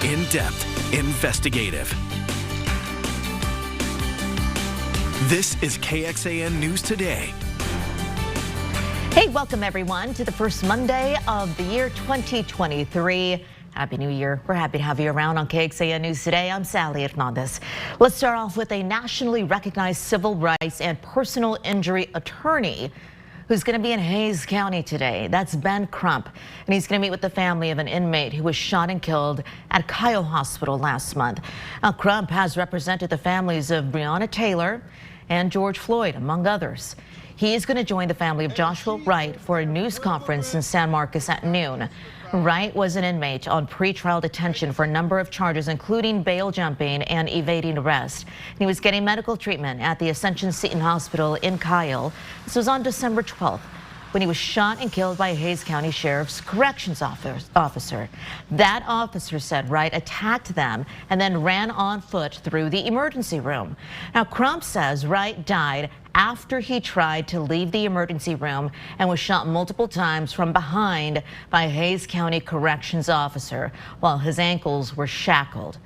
in-depth, investigative. This is KXAN News Today. Hey, welcome everyone to the first Monday of the year 2023. Happy New Year. We're happy to have you around on KXAN News Today. I'm Sally Hernandez. Let's start off with a nationally recognized civil rights and personal injury attorney who's going to be in Hays County today. That's Ben Crump, and he's going to meet with the family of an inmate who was shot and killed at Kyle Hospital last month. Now, Crump has represented the families of Breonna Taylor and George Floyd, among others. He is going to join the family of Joshua Wright for a news conference in San Marcos at noon. Wright was an inmate on pretrial detention for a number of charges, including bail jumping and evading arrest. He was getting medical treatment at the Ascension Seton Hospital in Kyle. This was on December 12th when he was shot and killed by a Hays County Sheriff's Corrections officer. That officer said Wright attacked them and then ran on foot through the emergency room. Now, Crump says Wright died after he tried to leave the emergency room and was shot multiple times from behind by a Hays County Corrections officer while his ankles were shackled.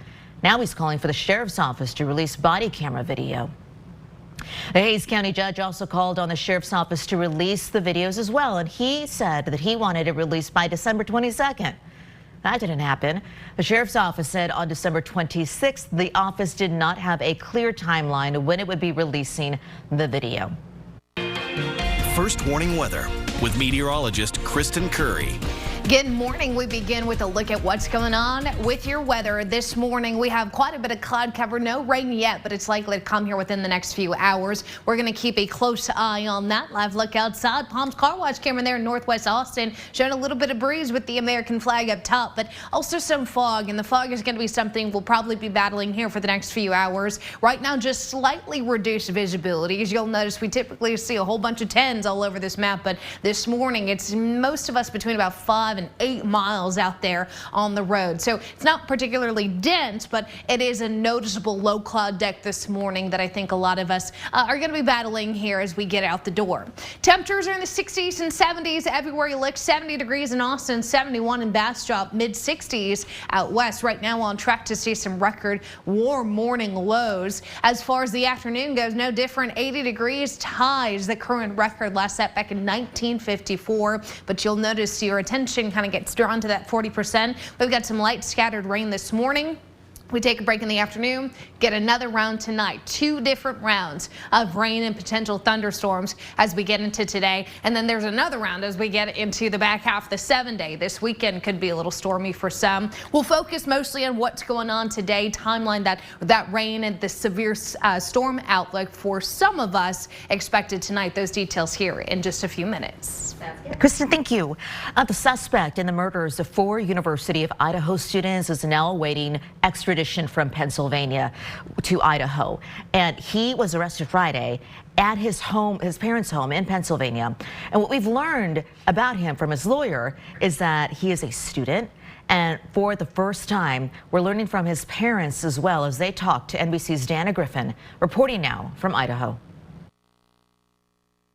Now he's calling for the sheriff's office to release body camera video. The Hays County judge also called on the sheriff's office to release the videos as well, and he said that he wanted it released by December 22nd. That didn't happen. The sheriff's office said on December 26th, the office did not have a clear timeline when it would be releasing the video. First warning weather with meteorologist Kristen Curry. Good morning. We begin with a look at what's going on with your weather. This morning we have quite a bit of cloud cover. No rain yet, but it's likely to come here within the next few hours. We're going to keep a close eye on that. Live look outside. Palms Car Wash camera there in Northwest Austin showing a little bit of breeze with the American flag up top, but also some fog, and the fog is going to be something we'll probably be battling here for the next few hours. Right now, just slightly reduced visibility. As you'll notice, we typically see a whole bunch of 10s all over this map, but this morning it's most of us between about 5 and 8 miles out there on the road. So it's not particularly dense, but it is a noticeable low cloud deck this morning that I think a lot of us are going to be battling here as we get out the door. Temperatures are in the 60s and 70s everywhere you look. 70 degrees in Austin, 71 in Bastrop, mid 60s out west. Right now on track to see some record warm morning lows. As far as the afternoon goes, no different. 80 degrees ties the current record last set back in 1954. But you'll notice your attention kind of gets drawn to that 40%. We've got some light scattered rain this morning. We take a break in the afternoon, get another round tonight. 2 different rounds of rain and potential thunderstorms as we get into today. And then there's another round as we get into the back half of the 7-day. This weekend could be a little stormy for some. We'll focus mostly on what's going on today, timeline that rain and the severe storm outlook for some of us expected tonight. Those details here in just a few minutes. Kristen, thank you. The suspect in the murders of 4 University of Idaho students is now awaiting extradition from Pennsylvania to Idaho, and he was arrested Friday at his home, his parents' home in Pennsylvania. And what we've learned about him from his lawyer is that he is a student, and for the first time we're learning from his parents as well as they talk to NBC's Dana Griffin, reporting now from Idaho.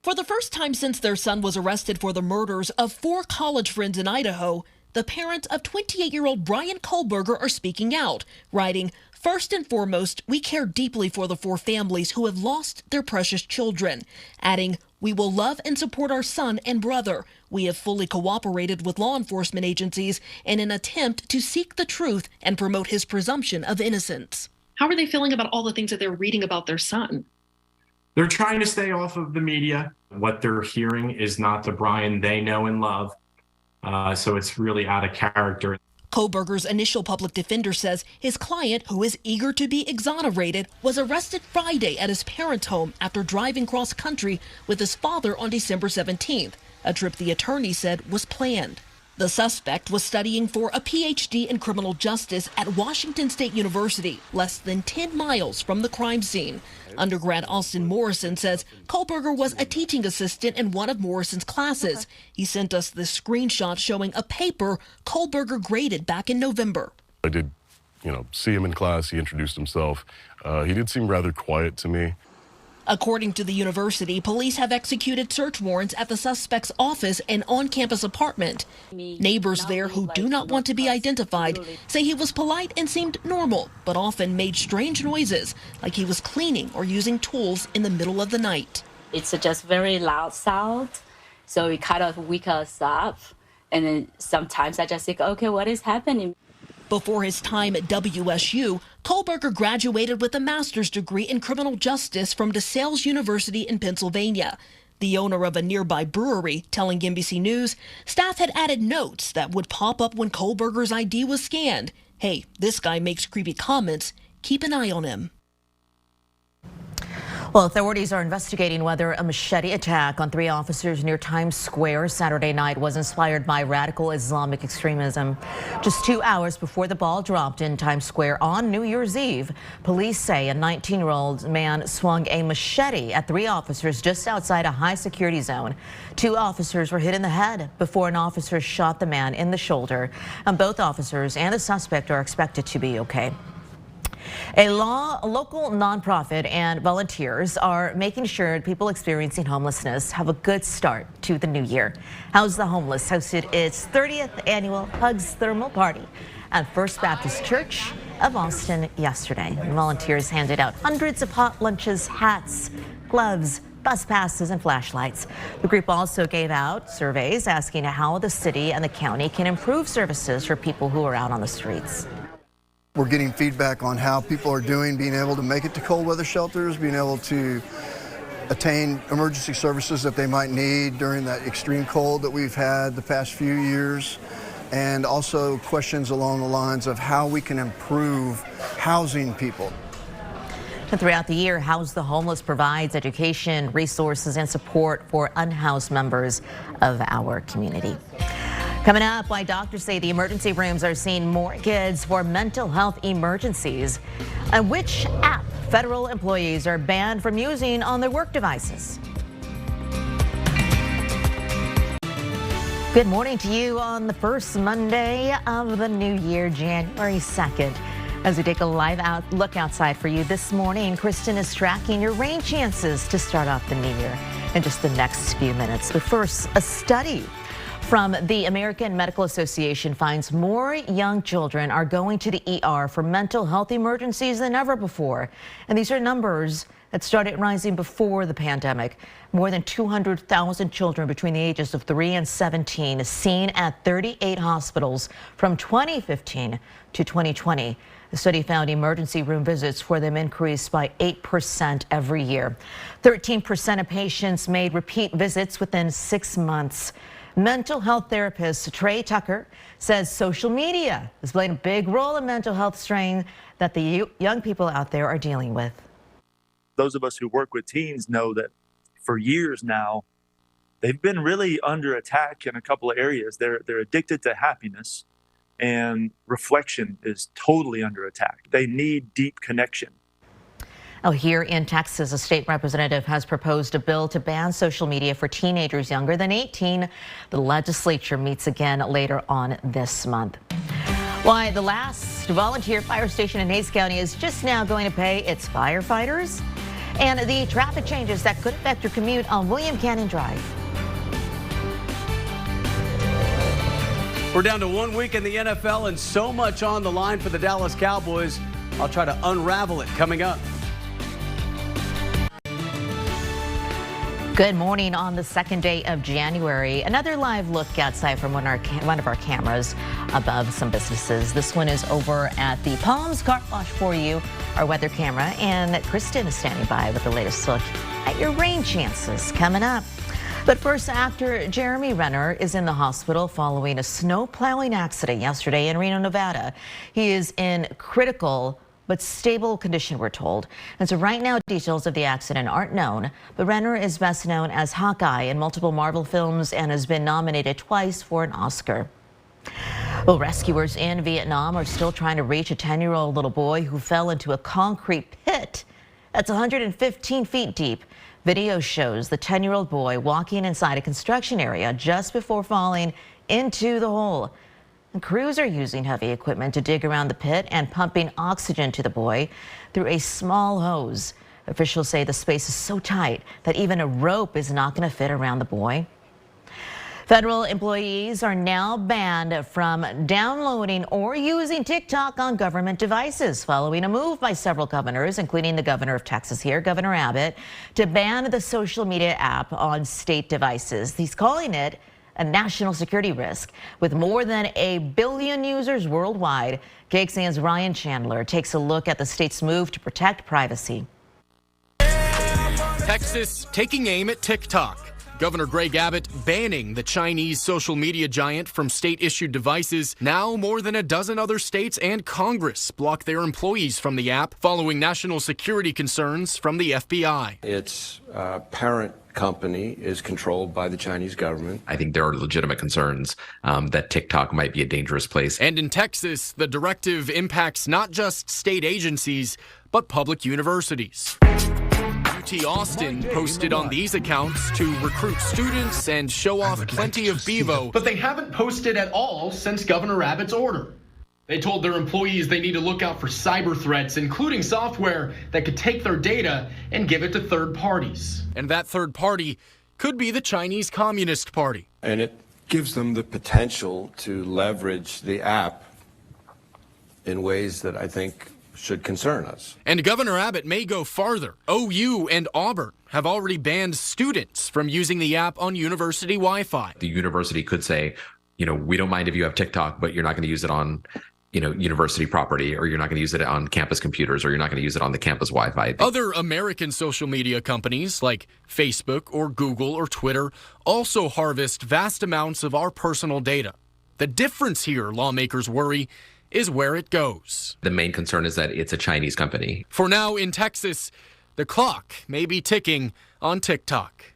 For the first time since their son was arrested for the murders of 4 college friends in Idaho, the parents of 28-year-old Brian Kohlberger are speaking out, writing, "First and foremost, we care deeply for the 4 families who have lost their precious children," adding, "We will love and support our son and brother. We have fully cooperated with law enforcement agencies in an attempt to seek the truth and promote his presumption of innocence." How are they feeling about all the things that they're reading about their son? They're trying to stay off of the media. What they're hearing is not the Brian they know and love. So it's really out of character. Kohlberger's initial public defender says his client, who is eager to be exonerated, was arrested Friday at his parents' home after driving cross country with his father on December 17th, a trip the attorney said was planned. The suspect was studying for a PhD in criminal justice at Washington State University, less than 10 miles from the crime scene. Undergrad Austin Morrison says Kohlberger was a teaching assistant in one of Morrison's classes. He sent us this screenshot showing a paper Kohlberger graded back in November. I did, see him in class. He introduced himself. He did seem rather quiet to me. According to the university, police have executed search warrants at the suspect's office and on-campus apartment. Neighbors there who do not want to be identified say he was polite and seemed normal, but often made strange noises, like he was cleaning or using tools in the middle of the night. It's just very loud sound, so it kind of wake us up. And then sometimes I just think, okay, what is happening? Before his time at WSU, Kohlberger graduated with a master's degree in criminal justice from DeSales University in Pennsylvania. The owner of a nearby brewery telling NBC News staff had added notes that would pop up when Kohlberger's ID was scanned. Hey, this guy makes creepy comments. Keep an eye on him. Well, authorities are investigating whether a machete attack on 3 officers near Times Square Saturday night was inspired by radical Islamic extremism. Just 2 hours before the ball dropped in Times Square on New Year's Eve, police say a 19-year-old man swung a machete at 3 officers just outside a high security zone. 2 officers were hit in the head before an officer shot the man in the shoulder. And both officers and the suspect are expected to be okay. A local nonprofit and volunteers are making sure people experiencing homelessness have a good start to the new year. House the Homeless hosted its 30th annual Hugs Thermal Party at First Baptist Church of Austin yesterday. Volunteers handed out hundreds of hot lunches, hats, gloves, bus passes, and flashlights. The group also gave out surveys asking how the city and the county can improve services for people who are out on the streets. We're getting feedback on how people are doing, being able to make it to cold weather shelters, being able to attain emergency services that they might need during that extreme cold that we've had the past few years, and also questions along the lines of how we can improve housing people. And throughout the year, House the Homeless provides education, resources, and support for unhoused members of our community. Coming up, why doctors say the emergency rooms are seeing more kids for mental health emergencies, and which app federal employees are banned from using on their work devices. Good morning to you on the first Monday of the new year, January 2nd. As we take a live look outside for you this morning, Kristen is tracking your rain chances to start off the new year in just the next few minutes. But first, a study from the American Medical Association finds more young children are going to the ER for mental health emergencies than ever before. And these are numbers that started rising before the pandemic. More than 200,000 children between the ages of 3 and 17 is seen at 38 hospitals from 2015 to 2020. The study found emergency room visits for them increased by 8% every year. 13% of patients made repeat visits within 6 months. Mental health therapist Trey Tucker says social media is playing a big role in mental health strain that the young people out there are dealing with. Those of us who work with teens know that for years now, they've been really under attack in a couple of areas. They're addicted to happiness, and reflection is totally under attack. They need deep connection. Oh, here in Texas, a state representative has proposed a bill to ban social media for teenagers younger than 18. The legislature meets again later on this month. Why the last volunteer fire station in Hays County is just now going to pay its firefighters, and the traffic changes that could affect your commute on William Cannon Drive. We're down to 1 week in the NFL and so much on the line for the Dallas Cowboys. I'll try to unravel it coming up. Good morning on the second day of January. Another live look outside from one of our cameras above some businesses. This one is over at the Palms Car Wash for you, our weather camera. And Kristen is standing by with the latest look at your rain chances coming up. But first, actor Jeremy Renner is in the hospital following a snow plowing accident yesterday in Reno, Nevada. He is in critical but stable condition, we're told. And so right now, details of the accident aren't known, but Renner is best known as Hawkeye in multiple Marvel films and has been nominated twice for an Oscar. Well, rescuers in Vietnam are still trying to reach a 10-year-old little boy who fell into a concrete pit that's 115 feet deep. Video shows the 10-year-old boy walking inside a construction area just before falling into the hole. And crews are using heavy equipment to dig around the pit and pumping oxygen to the boy through a small hose. Officials say the space is so tight that even a rope is not going to fit around the boy. Federal employees are now banned from downloading or using TikTok on government devices following a move by several governors, including the governor of Texas here, Governor Abbott, to ban the social media app on state devices. He's calling it a national security risk. With more than 1 billion users worldwide, KXAN's Ryan Chandler takes a look at the state's move to protect privacy. Texas taking aim at TikTok. Governor Greg Abbott banning the Chinese social media giant from state-issued devices. Now more than a dozen other states and Congress block their employees from the app following national security concerns from the FBI. Its parent company is controlled by the Chinese government. I think there are legitimate concerns that TikTok might be a dangerous place. And in Texas, the directive impacts not just state agencies, but public universities. UT Austin posted on these accounts to recruit students and show off plenty of Bevo. But they haven't posted at all since Governor Abbott's order. They told their employees they need to look out for cyber threats, including software that could take their data and give it to third parties. And that third party could be the Chinese Communist Party. And it gives them the potential to leverage the app in ways that I think should concern us. And Governor Abbott may go farther. OU and Auburn have already banned students from using the app on university Wi-Fi. The university could say, we don't mind if you have TikTok, but you're not going to use it on, university property, or you're not going to use it on campus computers, or you're not going to use it on the campus Wi-Fi. Other American social media companies like Facebook or Google or Twitter also harvest vast amounts of our personal data. The difference here, lawmakers worry, is where it goes. The main concern is that it's a Chinese company. For now, in Texas, the clock may be ticking on TikTok.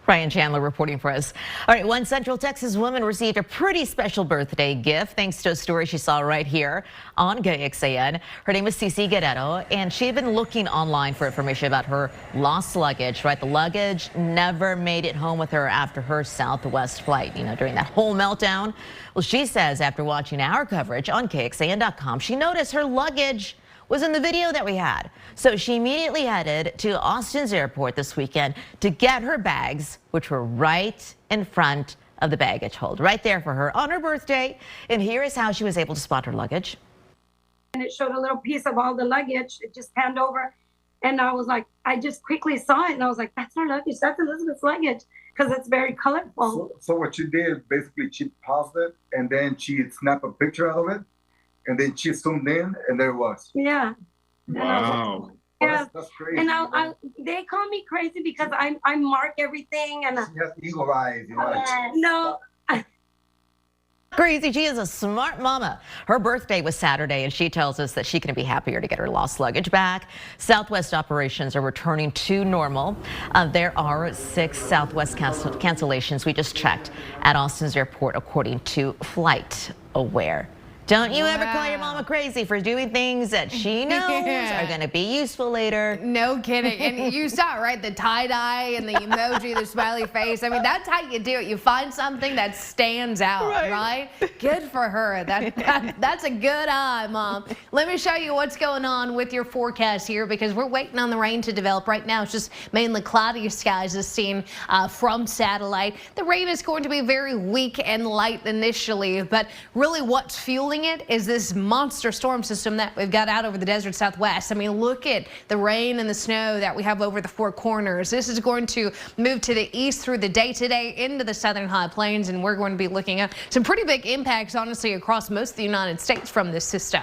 Ryan Chandler reporting for us. All right, one Central Texas woman received a pretty special birthday gift thanks to a story she saw right here on KXAN. Her name is Cici Guerrero, and she had been looking online for information about her lost luggage, right? The luggage never made it home with her after her Southwest flight, during that whole meltdown. Well, she says after watching our coverage on KXAN.com, she noticed her luggage was in the video that we had. So she immediately headed to Austin's airport this weekend to get her bags, which were right in front of the baggage hold, right there for her on her birthday. And here is how she was able to spot her luggage. And it showed a little piece of all the luggage. It just panned over. And I was like, I just quickly saw it and I was like, that's her luggage. That's Elizabeth's luggage, because it's very colorful. So what she did, basically she paused it and then she snapped a picture out of it. And then she zoomed in, and there it was. Yeah. Wow. Yeah. That's crazy. And they call me crazy because I mark everything. And she has eagle eyes. No. Crazy. She is a smart mama. Her birthday was Saturday, and she tells us that she couldn't be happier to get her lost luggage back. Southwest operations are returning to normal. There are 6 Southwest cancellations we just checked at Austin's airport, according to FlightAware. Don't you ever call your mama crazy for doing things that she knows are going to be useful later. No kidding. And you saw it, right? The tie-dye and the emoji, the smiley face. I mean, that's how you do it. You find something that stands out, right? Good for her. That's a good eye, Mom. Let me show you what's going on with your forecast here, because we're waiting on the rain to develop. Right now, it's just mainly cloudy skies as seen from satellite. The rain is going to be very weak and light initially, but really what's fueling it is this monster storm system that we've got out over the desert Southwest. I mean, look at the rain and the snow that we have over the Four Corners. This is going to move to the east through the day today into the southern high plains, and we're going to be looking at some pretty big impacts, honestly, across most of the United States from this system.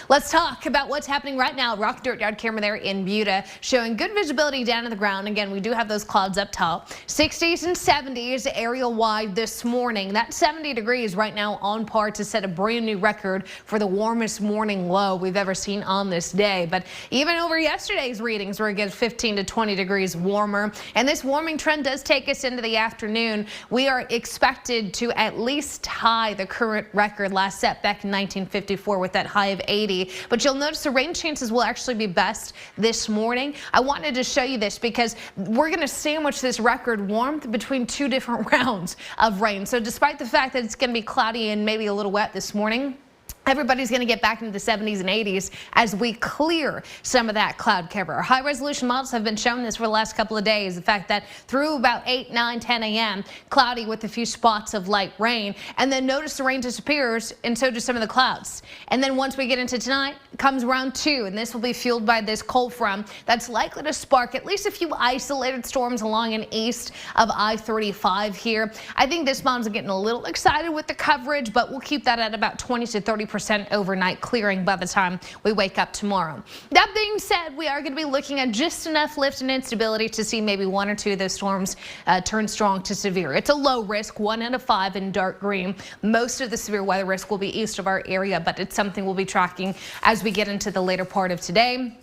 Let's talk about what's happening right now. Rock Dirt Yard camera there in Buda showing good visibility down to the ground. Again, we do have those clouds up top. 60s and 70s area wide this morning. That 70 degrees right now on par to set a brand new record for the warmest morning low we've ever seen on this day. But even over yesterday's readings, we're again 15 to 20 degrees warmer. And this warming trend does take us into the afternoon. We are expected to at least tie the current record last set back in 1954 with that high of 80. But you'll notice the rain chances will actually be best this morning. I wanted to show you this because we're going to sandwich this record warmth between 2 different rounds of rain. So despite the fact that it's going to be cloudy and maybe a little wet this morning, Everybody's going to get back into the 70s and 80s as we clear some of that cloud cover. High resolution models have been showing this for the last couple of days. The fact that through about 8, 9, 10 a.m., cloudy with a few spots of light rain. And then notice the rain disappears, and so do some of the clouds. And then once we get into tonight, comes round 2, and this will be fueled by this cold front that's likely to spark at least a few isolated storms along and east of I-35 here. I think this model's getting a little excited with the coverage, but we'll keep that at about 20 to 30% overnight clearing by the time we wake up tomorrow. That being said, we are going to be looking at just enough lift and instability to see maybe 1 or 2 of those storms turn strong to severe. It's a low risk, 1 out of 5 in dark green. Most of the severe weather risk will be east of our area, but it's something we'll be tracking as we get into the later part of today.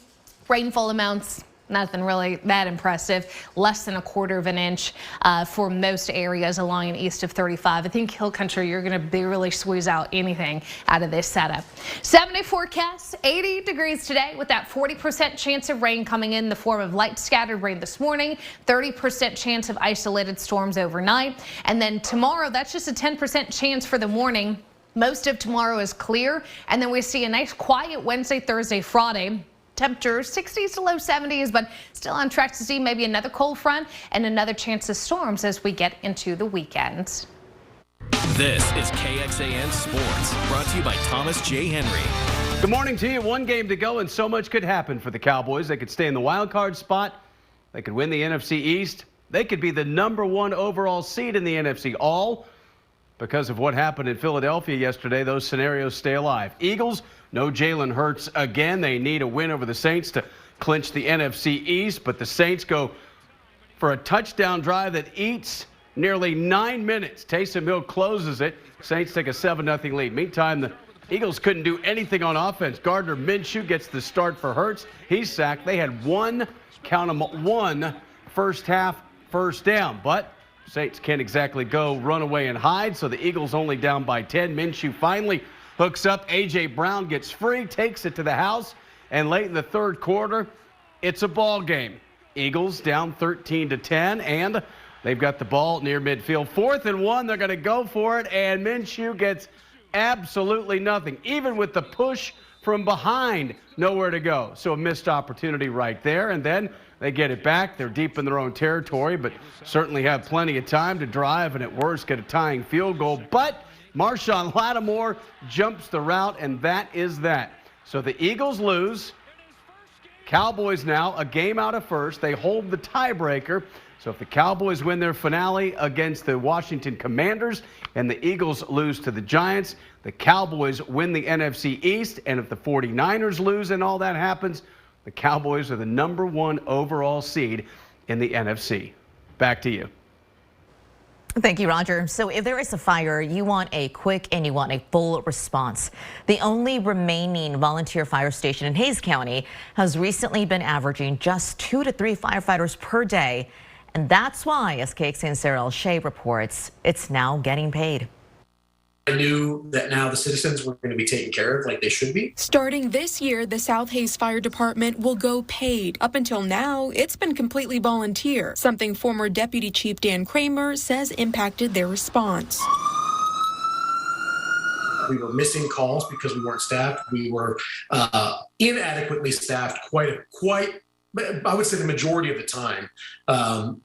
Rainfall amounts, nothing really that impressive, less than 1/4 inch for most areas along and east of 35. I think Hill Country, you're going to barely squeeze out anything out of this setup. 7-day forecast, 80 degrees today with that 40% chance of rain coming in the form of light scattered rain this morning, 30% chance of isolated storms overnight. And then tomorrow, that's just a 10% chance for the morning. Most of tomorrow is clear. And then we see a nice quiet Wednesday, Thursday, Friday. Temperatures 60s to low 70s, but still on track to see maybe another cold front and another chance of storms as we get into the weekend. This is KXAN Sports, brought to you by Thomas J. Henry. Good morning to you. 1 game to go, and so much could happen for the Cowboys. They could stay in the wild card spot. They could win the NFC East. They could be the #1 overall seed in the NFC, all because of what happened in Philadelphia yesterday. Those scenarios stay alive. Eagles, no Jalen Hurts again. They need a win over the Saints to clinch the NFC East, but the Saints go for a touchdown drive that eats nearly 9 minutes. Taysom Hill closes it. Saints take a 7-0 lead. Meantime, the Eagles couldn't do anything on offense. Gardner Minshew gets the start for Hurts. He's sacked. They had one first half first down, but Saints can't exactly go run away and hide, so the Eagles only down by 10. Minshew finally hooks up. A.J. Brown gets free, takes it to the house, and late in the third quarter, it's a ball game. Eagles down 13-10, and they've got the ball near midfield. 4th and 1, they're going to go for it, and Minshew gets absolutely nothing. Even with the push from behind, nowhere to go. So a missed opportunity right there, and then they get it back. They're deep in their own territory, but certainly have plenty of time to drive and at worst get a tying field goal. But Marshawn Lattimore jumps the route, and that is that. So the Eagles lose. Cowboys now a game out of first. They hold the tiebreaker. So if the Cowboys win their finale against the Washington Commanders and the Eagles lose to the Giants, the Cowboys win the NFC East. And if the 49ers lose and all that happens, the Cowboys are the #1 overall seed in the NFC. Back to you. Thank you, Roger. So if there is a fire, you want a quick and you want a full response. The only remaining volunteer fire station in Hays County has recently been averaging just 2 to 3 firefighters per day. And that's why, as KXAN's Sarah Shea reports, it's now getting paid. I knew that now the citizens were going to be taken care of like they should be. Starting this year, the South Hays Fire Department will go paid. Up until now, it's been completely volunteer, something former Deputy Chief Dan Kramer says impacted their response. We were missing calls because we weren't staffed. We were inadequately staffed quite I would say the majority of the time.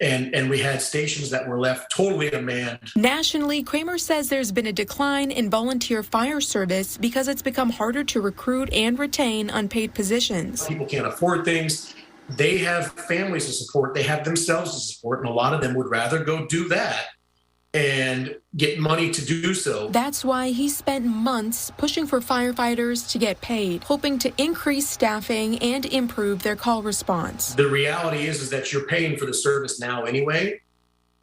And we had stations that were left totally unmanned. Nationally, Kramer says there's been a decline in volunteer fire service because it's become harder to recruit and retain unpaid positions. People can't afford things. They have families to support. They have themselves to support. And a lot of them would rather go do that and get money to do so. That's why he spent months pushing for firefighters to get paid, hoping to increase staffing and improve their call response. The reality is that you're paying for the service now anyway,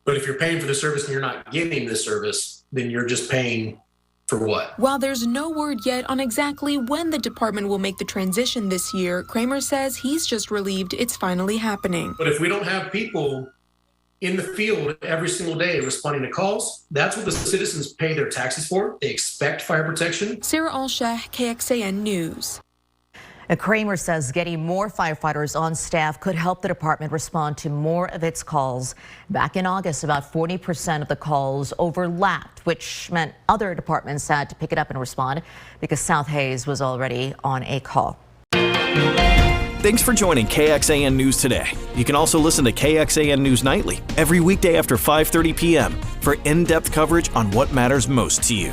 but if you're paying for the service and you're not getting the service, then you're just paying for what? While there's no word yet on exactly when the department will make the transition this year, Kramer says he's just relieved it's finally happening. But if we don't have people in the field every single day responding to calls, that's what the citizens pay their taxes for. They expect fire protection. Sarah Alsheh, KXAN News. And Kramer says getting more firefighters on staff could help the department respond to more of its calls. Back in August, about 40% of the calls overlapped, which meant other departments had to pick it up and respond because South Hays was already on a call. Thanks for joining KXAN News today. You can also listen to KXAN News Nightly every weekday after 5:30 p.m. for in-depth coverage on what matters most to you.